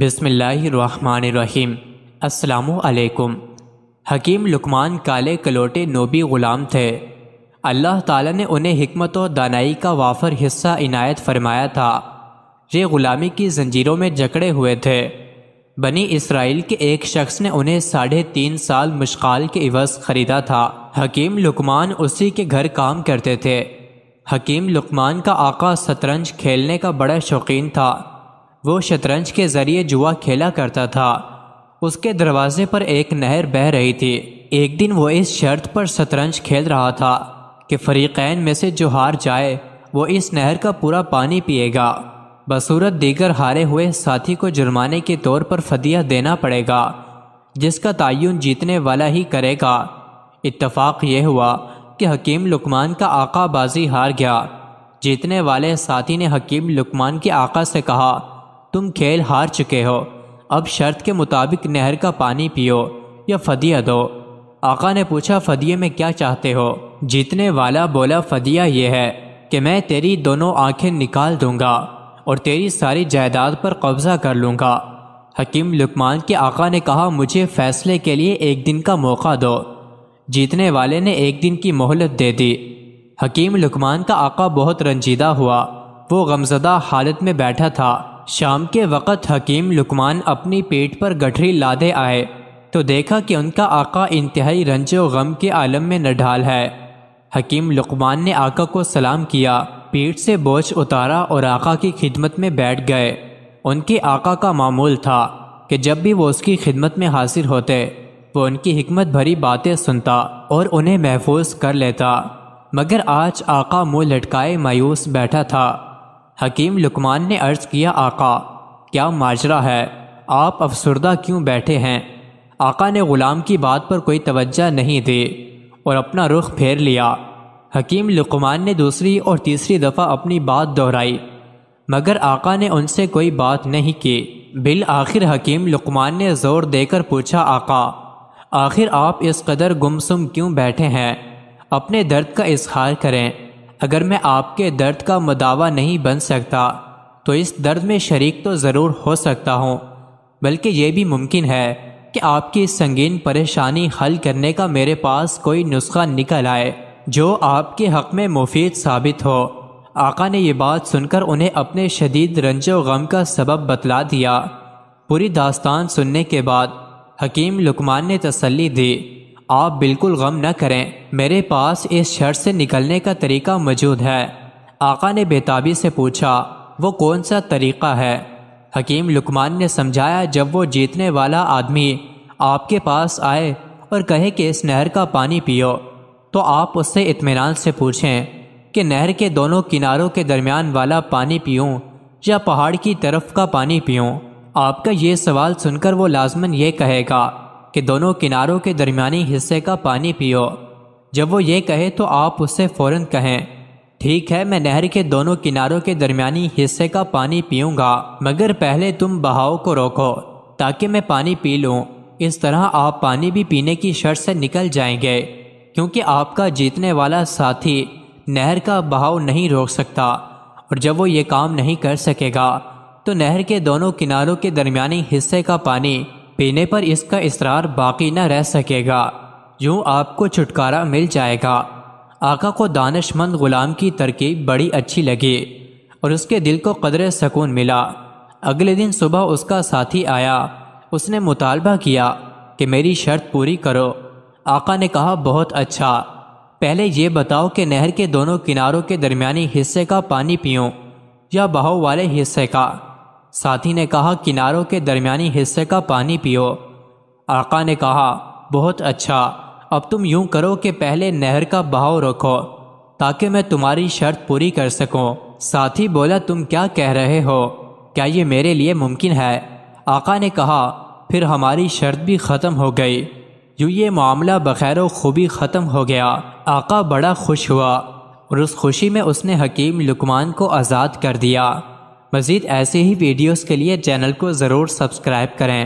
بسم اللہ الرحمن الرحیم۔ السلام علیکم۔ حکیم لقمان کالے کلوٹے نوبی غلام تھے۔ اللہ تعالیٰ نے انہیں حکمت و دانائی کا وافر حصہ عنایت فرمایا تھا۔ یہ غلامی کی زنجیروں میں جکڑے ہوئے تھے۔ بنی اسرائیل کے ایک شخص نے انہیں 3.5 سال مشغال کے عوض خریدا تھا۔ حکیم لقمان اسی کے گھر کام کرتے تھے۔ حکیم لقمان کا آقا شطرنج کھیلنے کا بڑا شوقین تھا۔ وہ شطرنج کے ذریعے جوا کھیلا کرتا تھا۔ اس کے دروازے پر ایک نہر بہہ رہی تھی۔ ایک دن وہ اس شرط پر شطرنج کھیل رہا تھا کہ فریقین میں سے جو ہار جائے وہ اس نہر کا پورا پانی پیے گا، بصورت دیگر ہارے ہوئے ساتھی کو جرمانے کے طور پر فدیہ دینا پڑے گا، جس کا تعین جیتنے والا ہی کرے گا۔ اتفاق یہ ہوا کہ حکیم لقمان کا آقا بازی ہار گیا۔ جیتنے والے ساتھی نے حکیم لقمان کے آقا سے کہا، تم کھیل ہار چکے ہو، اب شرط کے مطابق نہر کا پانی پیو یا فدیہ دو۔ آقا نے پوچھا، فدیے میں کیا چاہتے ہو؟ جیتنے والا بولا، فدیہ یہ ہے کہ میں تیری دونوں آنکھیں نکال دوں گا اور تیری ساری جائیداد پر قبضہ کر لوں گا۔ حکیم لقمان کے آقا نے کہا، مجھے فیصلے کے لیے 1 دن کا موقع دو۔ جیتنے والے نے 1 دن کی مہلت دے دی۔ حکیم لقمان کا آقا بہت رنجیدہ ہوا۔ وہ غمزدہ حالت میں بیٹھا تھا۔ شام کے وقت حکیم لقمان اپنی پیٹھ پر گٹھری لادے آئے تو دیکھا کہ ان کا آقا انتہائی رنج و غم کے عالم میں نڈھال ہے۔ حکیم لقمان نے آقا کو سلام کیا، پیٹھ سے بوجھ اتارا اور آقا کی خدمت میں بیٹھ گئے۔ ان کے آقا کا معمول تھا کہ جب بھی وہ اس کی خدمت میں حاضر ہوتے وہ ان کی حکمت بھری باتیں سنتا اور انہیں محفوظ کر لیتا، مگر آج آقا منہ لٹکائے مایوس بیٹھا تھا۔ حکیم لقمان نے عرض کیا، آقا کیا ماجرا ہے؟ آپ افسردہ کیوں بیٹھے ہیں؟ آقا نے غلام کی بات پر کوئی توجہ نہیں دی اور اپنا رخ پھیر لیا۔ حکیم لقمان نے دوسری اور تیسری دفعہ اپنی بات دہرائی مگر آقا نے ان سے کوئی بات نہیں کی۔ بالآخر حکیم لقمان نے زور دے کر پوچھا، آقا آخر آپ اس قدر گمسم کیوں بیٹھے ہیں؟ اپنے درد کا اظہار کریں۔ اگر میں آپ کے درد کا مداوا نہیں بن سکتا تو اس درد میں شریک تو ضرور ہو سکتا ہوں، بلکہ یہ بھی ممکن ہے کہ آپ کی سنگین پریشانی حل کرنے کا میرے پاس کوئی نسخہ نکل آئے جو آپ کے حق میں مفید ثابت ہو۔ آقا نے یہ بات سن کر انہیں اپنے شدید رنج و غم کا سبب بتلا دیا۔ پوری داستان سننے کے بعد حکیم لقمان نے تسلی دی، آپ بالکل غم نہ کریں، میرے پاس اس شر سے نکلنے کا طریقہ موجود ہے۔ آقا نے بےتابی سے پوچھا، وہ کون سا طریقہ ہے؟ حکیم لقمان نے سمجھایا، جب وہ جیتنے والا آدمی آپ کے پاس آئے اور کہے کہ اس نہر کا پانی پیو تو آپ اس سے اطمینان سے پوچھیں کہ نہر کے دونوں کناروں کے درمیان والا پانی پیوں یا پہاڑ کی طرف کا پانی پیوں؟ آپ کا یہ سوال سن کر وہ لازماً یہ کہے گا کہ دونوں کناروں کے درمیانی حصے کا پانی پیو۔ جب وہ یہ کہے تو آپ اس سے فوراً کہیں، ٹھیک ہے میں نہر کے دونوں کناروں کے درمیانی حصے کا پانی پیوں گا، مگر پہلے تم بہاؤ کو روکو تاکہ میں پانی پی لوں۔ اس طرح آپ پانی بھی پینے کی شرط سے نکل جائیں گے، کیونکہ آپ کا جیتنے والا ساتھی نہر کا بہاؤ نہیں روک سکتا، اور جب وہ یہ کام نہیں کر سکے گا تو نہر کے دونوں کناروں کے درمیانی حصے کا پانی پینے پر اس کا اصرار باقی نہ رہ سکے گا، یوں آپ کو چھٹکارا مل جائے گا۔ آقا کو دانش مند غلام کی ترکیب بڑی اچھی لگی اور اس کے دل کو قدر سکون ملا۔ اگلے دن صبح اس کا ساتھی آیا۔ اس نے مطالبہ کیا کہ میری شرط پوری کرو۔ آقا نے کہا، بہت اچھا، پہلے یہ بتاؤ کہ نہر کے دونوں کناروں کے درمیانی حصے کا پانی پیوں یا بہاؤ والے حصے کا؟ ساتھی نے کہا، کناروں کے درمیانی حصے کا پانی پیو۔ آقا نے کہا، بہت اچھا، اب تم یوں کرو کہ پہلے نہر کا بہاؤ روکو تاکہ میں تمہاری شرط پوری کر سکوں۔ ساتھی بولا، تم کیا کہہ رہے ہو؟ کیا یہ میرے لیے ممکن ہے؟ آقا نے کہا، پھر ہماری شرط بھی ختم ہو گئی۔ یوں یہ معاملہ بخیر و خوبی ختم ہو گیا۔ آقا بڑا خوش ہوا اور اس خوشی میں اس نے حکیم لقمان کو آزاد کر دیا۔ مزید ایسے ہی ویڈیوز کے لیے چینل کو ضرور سبسکرائب کریں۔